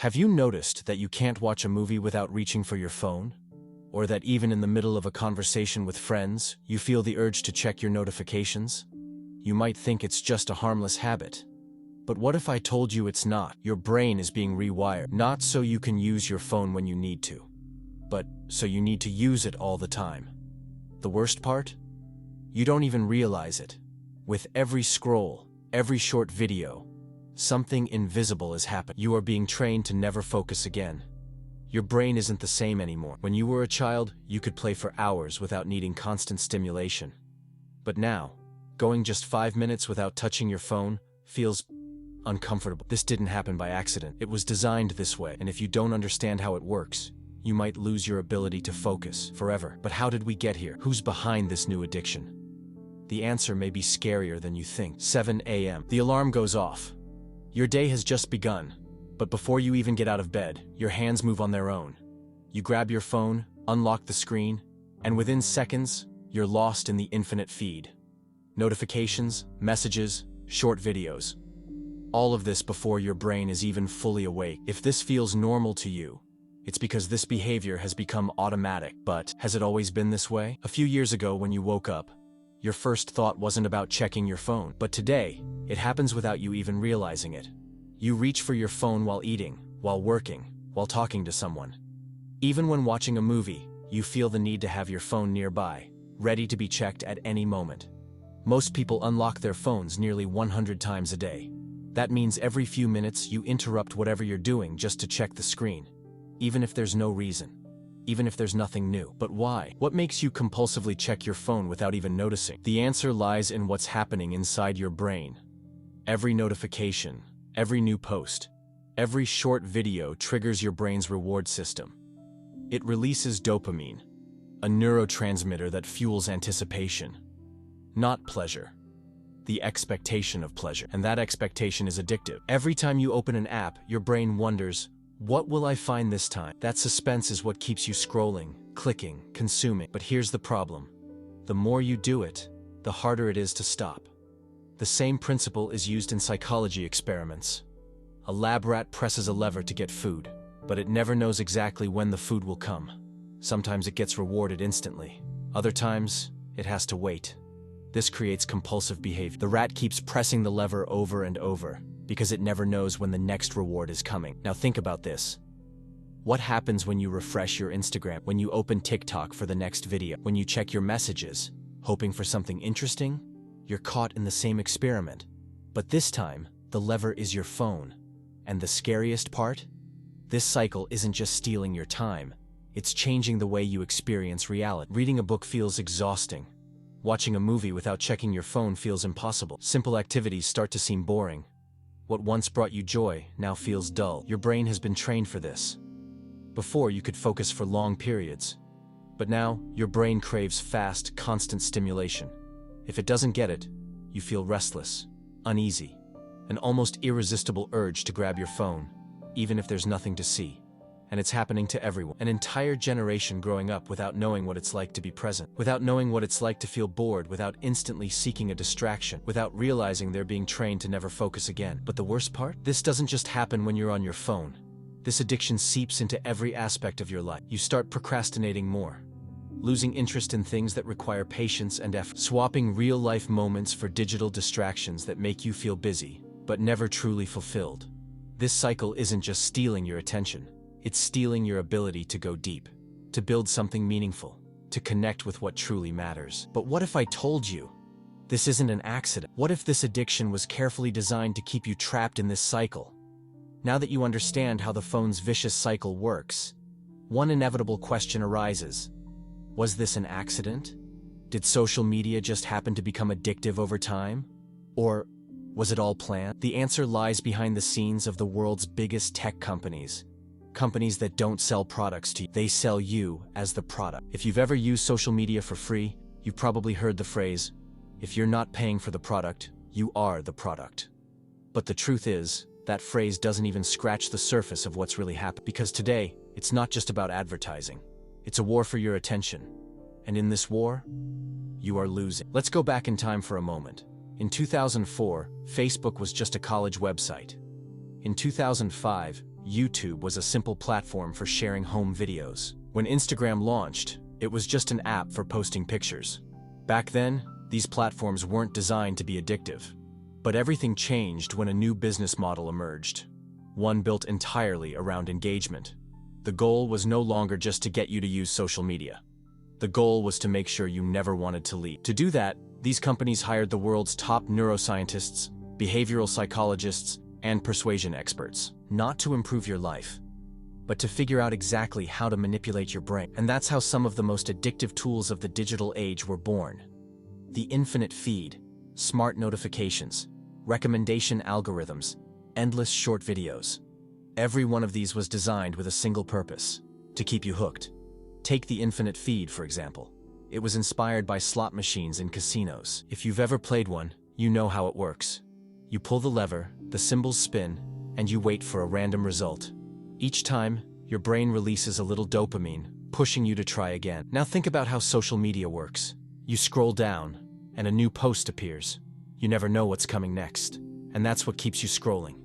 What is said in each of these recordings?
Have you noticed that you can't watch a movie without reaching for your phone? Or that even in the middle of a conversation with friends, you feel the urge to check your notifications? You might think it's just a harmless habit. But what if I told you it's not? Your brain is being rewired, not so you can use your phone when you need to, but so you need to use it all the time. The worst part? You don't even realize it. With every scroll, every short video, something invisible is happening. You are being trained to never focus again. Your brain isn't the same anymore. When you were a child, you could play for hours without needing constant stimulation. But now, going just 5 minutes without touching your phone feels uncomfortable. This didn't happen by accident. It was designed this way, and if you don't understand how it works, you might lose your ability to focus forever. But how did we get here? Who's behind this new addiction? The answer may be scarier than you think. 7 a.m. The alarm goes off. Your day has just begun, but before you even get out of bed, your hands move on their own. You grab your phone, unlock the screen, and within seconds, you're lost in the infinite feed. Notifications, messages, short videos. All of this before your brain is even fully awake. If this feels normal to you, it's because this behavior has become automatic. But has it always been this way? A few years ago when you woke up, your first thought wasn't about checking your phone. But today, it happens without you even realizing it. You reach for your phone while eating, while working, while talking to someone. Even when watching a movie, you feel the need to have your phone nearby, ready to be checked at any moment. Most people unlock their phones nearly 100 times a day. That means every few minutes you interrupt whatever you're doing just to check the screen, even if there's no reason, even if there's nothing new. But why? What makes you compulsively check your phone without even noticing? The answer lies in what's happening inside your brain. Every notification, every new post, every short video triggers your brain's reward system. It releases dopamine, a neurotransmitter that fuels anticipation, not pleasure. The expectation of pleasure. And that expectation is addictive. Every time you open an app, your brain wonders, what will I find this time? That suspense is what keeps you scrolling, clicking, consuming. But here's the problem. The more you do it, the harder it is to stop. The same principle is used in psychology experiments. A lab rat presses a lever to get food, but it never knows exactly when the food will come. Sometimes it gets rewarded instantly. Other times, it has to wait. This creates compulsive behavior. The rat keeps pressing the lever over and over because it never knows when the next reward is coming. Now think about this. What happens when you refresh your Instagram, when you open TikTok for the next video, when you check your messages, hoping for something interesting? You're caught in the same experiment. But this time, the lever is your phone. And the scariest part? This cycle isn't just stealing your time. It's changing the way you experience reality. Reading a book feels exhausting. Watching a movie without checking your phone feels impossible. Simple activities start to seem boring. What once brought you joy now feels dull. Your brain has been trained for this. Before, you could focus for long periods. But now, your brain craves fast, constant stimulation. If it doesn't get it, you feel restless, uneasy, an almost irresistible urge to grab your phone, even if there's nothing to see. And it's happening to everyone. An entire generation growing up without knowing what it's like to be present, without knowing what it's like to feel bored, without instantly seeking a distraction, without realizing they're being trained to never focus again. But the worst part? This doesn't just happen when you're on your phone. This addiction seeps into every aspect of your life. You start procrastinating more, losing interest in things that require patience and effort, swapping real-life moments for digital distractions that make you feel busy, but never truly fulfilled. This cycle isn't just stealing your attention. It's stealing your ability to go deep, to build something meaningful, to connect with what truly matters. But what if I told you this isn't an accident? What if this addiction was carefully designed to keep you trapped in this cycle? Now that you understand how the phone's vicious cycle works, one inevitable question arises. Was this an accident? Did social media just happen to become addictive over time? Or was it all planned? The answer lies behind the scenes of the world's biggest tech companies. Companies that don't sell products to you, they sell you as the product. If you've ever used social media for free, you've probably heard the phrase, if you're not paying for the product, you are the product. But the truth is, that phrase doesn't even scratch the surface of what's really happening. Because today, it's not just about advertising. It's a war for your attention. And in this war, you are losing. Let's go back in time for a moment. In 2004, Facebook was just a college website. In 2005, YouTube was a simple platform for sharing home videos. When Instagram launched, it was just an app for posting pictures. Back then, these platforms weren't designed to be addictive. But everything changed when a new business model emerged, one built entirely around engagement. The goal was no longer just to get you to use social media. The goal was to make sure you never wanted to leave. To do that, these companies hired the world's top neuroscientists, behavioral psychologists, and persuasion experts, not to improve your life, but to figure out exactly how to manipulate your brain. And that's how some of the most addictive tools of the digital age were born. The infinite feed, smart notifications, recommendation algorithms, endless short videos. Every one of these was designed with a single purpose: to keep you hooked. Take the infinite feed, for example. It was inspired by slot machines in casinos. If you've ever played one, you know how it works. You pull the lever, the symbols spin, and you wait for a random result. Each time, your brain releases a little dopamine, pushing you to try again. Now think about how social media works. You scroll down, and a new post appears. You never know what's coming next, and that's what keeps you scrolling.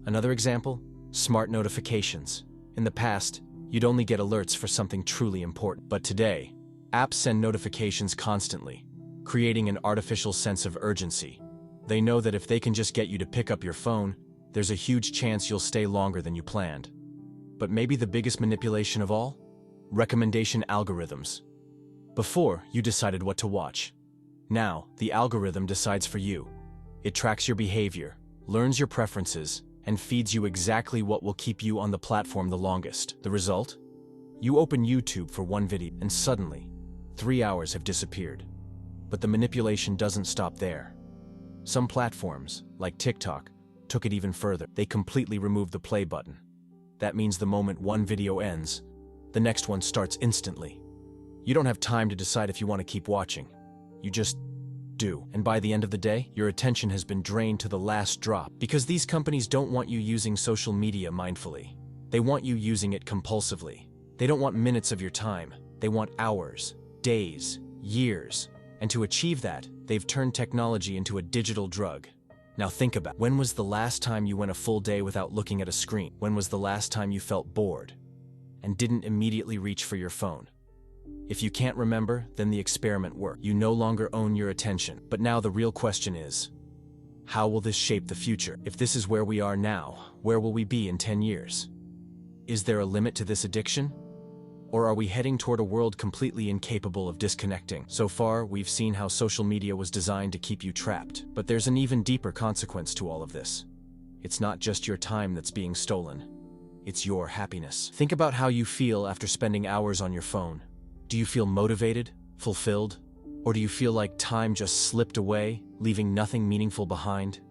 Another example? Smart notifications. In the past, you'd only get alerts for something truly important. But today, apps send notifications constantly, creating an artificial sense of urgency. They know that if they can just get you to pick up your phone, there's a huge chance you'll stay longer than you planned. But maybe the biggest manipulation of all? Recommendation algorithms. Before, you decided what to watch. Now, the algorithm decides for you. It tracks your behavior, learns your preferences, and feeds you exactly what will keep you on the platform the longest. The result? You open YouTube for one video, and suddenly, 3 hours have disappeared. But the manipulation doesn't stop there. Some platforms, like TikTok, took it even further. They completely removed the play button. That means the moment one video ends, the next one starts instantly. You don't have time to decide if you want to keep watching. You just do. And by the end of the day, your attention has been drained to the last drop. Because these companies don't want you using social media mindfully. They want you using it compulsively. They don't want minutes of your time. They want hours, days, years. And to achieve that, they've turned technology into a digital drug. Now think about, when was the last time you went a full day without looking at a screen? When was the last time you felt bored and didn't immediately reach for your phone? If you can't remember, then the experiment worked. You no longer own your attention. But now the real question is, how will this shape the future? If this is where we are now, where will we be in 10 years? Is there a limit to this addiction? Or are we heading toward a world completely incapable of disconnecting? So far, we've seen how social media was designed to keep you trapped. But there's an even deeper consequence to all of this. It's not just your time that's being stolen. It's your happiness. Think about how you feel after spending hours on your phone. Do you feel motivated, fulfilled? Or do you feel like time just slipped away, leaving nothing meaningful behind?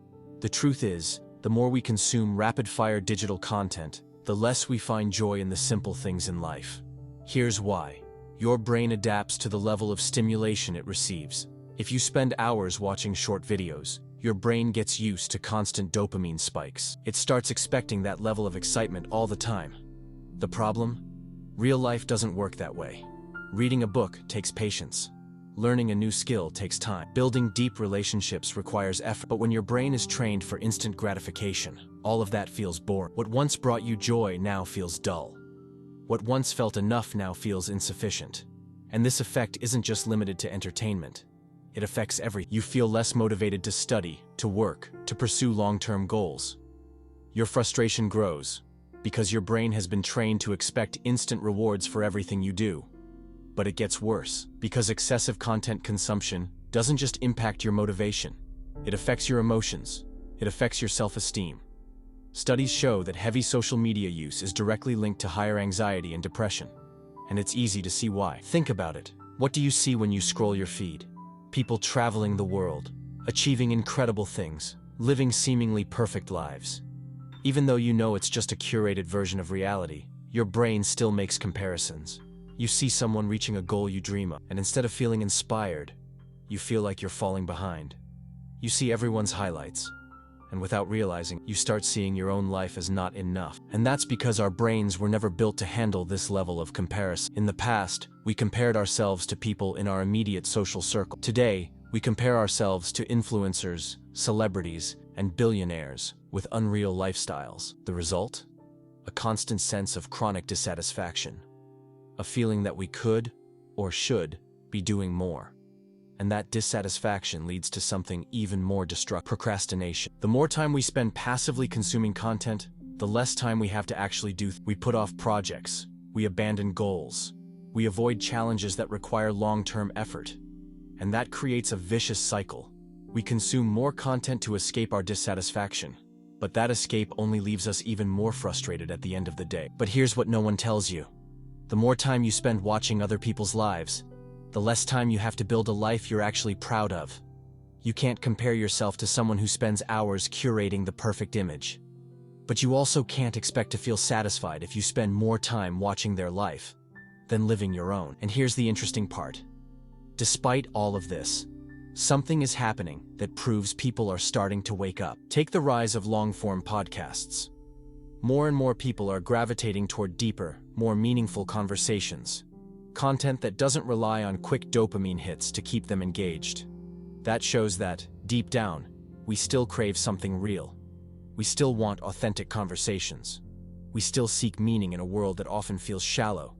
The truth is, the more we consume rapid-fire digital content, the less we find joy in the simple things in life. Here's why. Your brain adapts to the level of stimulation it receives. If you spend hours watching short videos, your brain gets used to constant dopamine spikes. It starts expecting that level of excitement all the time. The problem? Real life doesn't work that way. Reading a book takes patience. Learning a new skill takes time. Building deep relationships requires effort. But when your brain is trained for instant gratification, all of that feels boring. What once brought you joy now feels dull. What once felt enough now feels insufficient. And this effect isn't just limited to entertainment. It affects everything. You feel less motivated to study, to work, to pursue long-term goals. Your frustration grows because your brain has been trained to expect instant rewards for everything you do. But it gets worse because excessive content consumption doesn't just impact your motivation. It affects your emotions. It affects your self-esteem. Studies show that heavy social media use is directly linked to higher anxiety and depression. And it's easy to see why. Think about it. What do you see when you scroll your feed? People traveling the world, achieving incredible things, living seemingly perfect lives. Even though you know it's just a curated version of reality, your brain still makes comparisons. You see someone reaching a goal you dream of, and instead of feeling inspired, you feel like you're falling behind. You see everyone's highlights, and without realizing, you start seeing your own life as not enough. And that's because our brains were never built to handle this level of comparison. In the past, we compared ourselves to people in our immediate social circle. Today, we compare ourselves to influencers, celebrities, and billionaires with unreal lifestyles. The result? a constant sense of chronic dissatisfaction, a feeling that we could or should be doing more. And that dissatisfaction leads to something even more destructive: procrastination. The more time we spend passively consuming content, the less time we have to actually do. We put off projects, we abandon goals, we avoid challenges that require long-term effort. And that creates a vicious cycle. We consume more content to escape our dissatisfaction, but that escape only leaves us even more frustrated at the end of the day. But here's what no one tells you. The more time you spend watching other people's lives, the less time you have to build a life you're actually proud of. You can't compare yourself to someone who spends hours curating the perfect image. But you also can't expect to feel satisfied if you spend more time watching their life than living your own. And here's the interesting part. Despite all of this, something is happening that proves people are starting to wake up. Take the rise of long-form podcasts. More and more people are gravitating toward deeper, more meaningful conversations. Content that doesn't rely on quick dopamine hits to keep them engaged. That shows that, deep down, we still crave something real. We still want authentic conversations. We still seek meaning in a world that often feels shallow.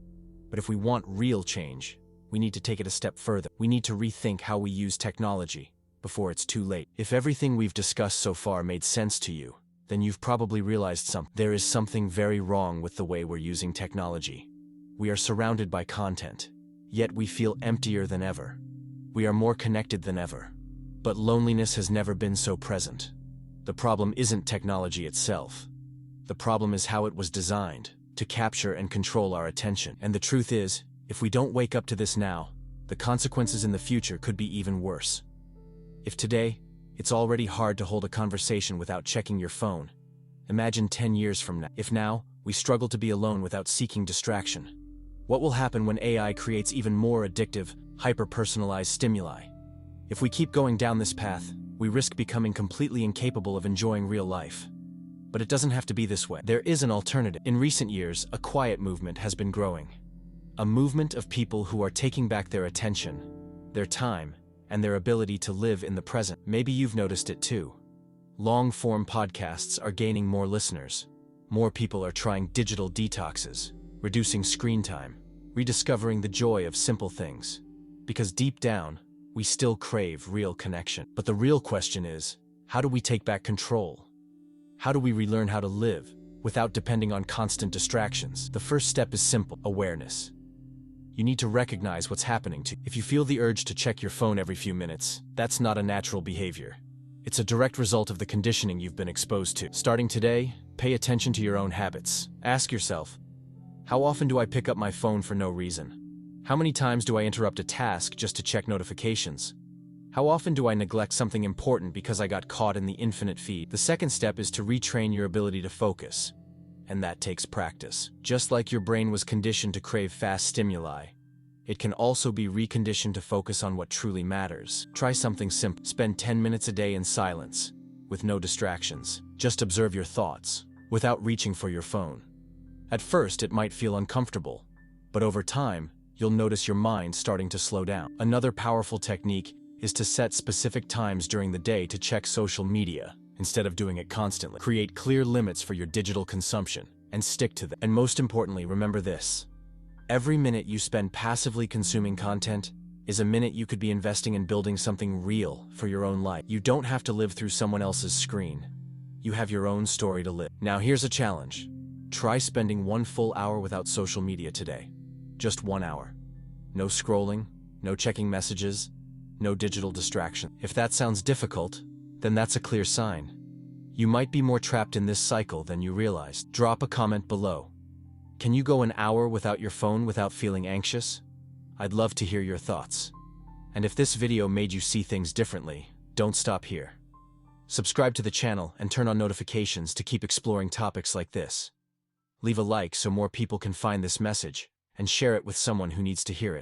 But if we want real change, we need to take it a step further. We need to rethink how we use technology before it's too late. If everything we've discussed so far made sense to you, then you've probably realized something. There is something very wrong with the way we're using technology. We are surrounded by content, yet we feel emptier than ever. We are more connected than ever, but loneliness has never been so present. The problem isn't technology itself. The problem is how it was designed to capture and control our attention. And the truth is, if we don't wake up to this now, the consequences in the future could be even worse. If today, it's already hard to hold a conversation without checking your phone, imagine 10 years from now. If now, we struggle to be alone without seeking distraction, what will happen when AI creates even more addictive, hyper-personalized stimuli? If we keep going down this path, we risk becoming completely incapable of enjoying real life. But it doesn't have to be this way. There is an alternative. In recent years, a quiet movement has been growing. A movement of people who are taking back their attention, their time, and their ability to live in the present. Maybe you've noticed it too. Long-form podcasts are gaining more listeners. More people are trying digital detoxes, reducing screen time, rediscovering the joy of simple things. Because deep down, we still crave real connection. But the real question is, how do we take back control? How do we relearn how to live without depending on constant distractions? The first step is simple: awareness. You need to recognize what's happening to you. If you feel the urge to check your phone every few minutes, that's not a natural behavior. It's a direct result of the conditioning you've been exposed to. Starting today, pay attention to your own habits. Ask yourself, how often do I pick up my phone for no reason? How many times do I interrupt a task just to check notifications? How often do I neglect something important because I got caught in the infinite feed? The second step is to retrain your ability to focus. And that takes practice. Just like your brain was conditioned to crave fast stimuli, it can also be reconditioned to focus on what truly matters. Try something simple. Spend 10 minutes a day in silence, with no distractions. Just observe your thoughts, without reaching for your phone. At first, it might feel uncomfortable, but over time, you'll notice your mind starting to slow down. Another powerful technique is to set specific times during the day to check social media, instead of doing it constantly. Create clear limits for your digital consumption, and stick to them. And most importantly, remember this: every minute you spend passively consuming content is a minute you could be investing in building something real for your own life. You don't have to live through someone else's screen. You have your own story to live. Now here's a challenge. Try spending 1 full hour without social media today. Just 1 hour. No scrolling, no checking messages, no digital distraction. If that sounds difficult, then that's a clear sign. You might be more trapped in this cycle than you realized. Drop a comment below. Can you go an hour without your phone without feeling anxious? I'd love to hear your thoughts. And if this video made you see things differently, don't stop here. Subscribe to the channel and turn on notifications to keep exploring topics like this. Leave a like so more people can find this message, and share it with someone who needs to hear it.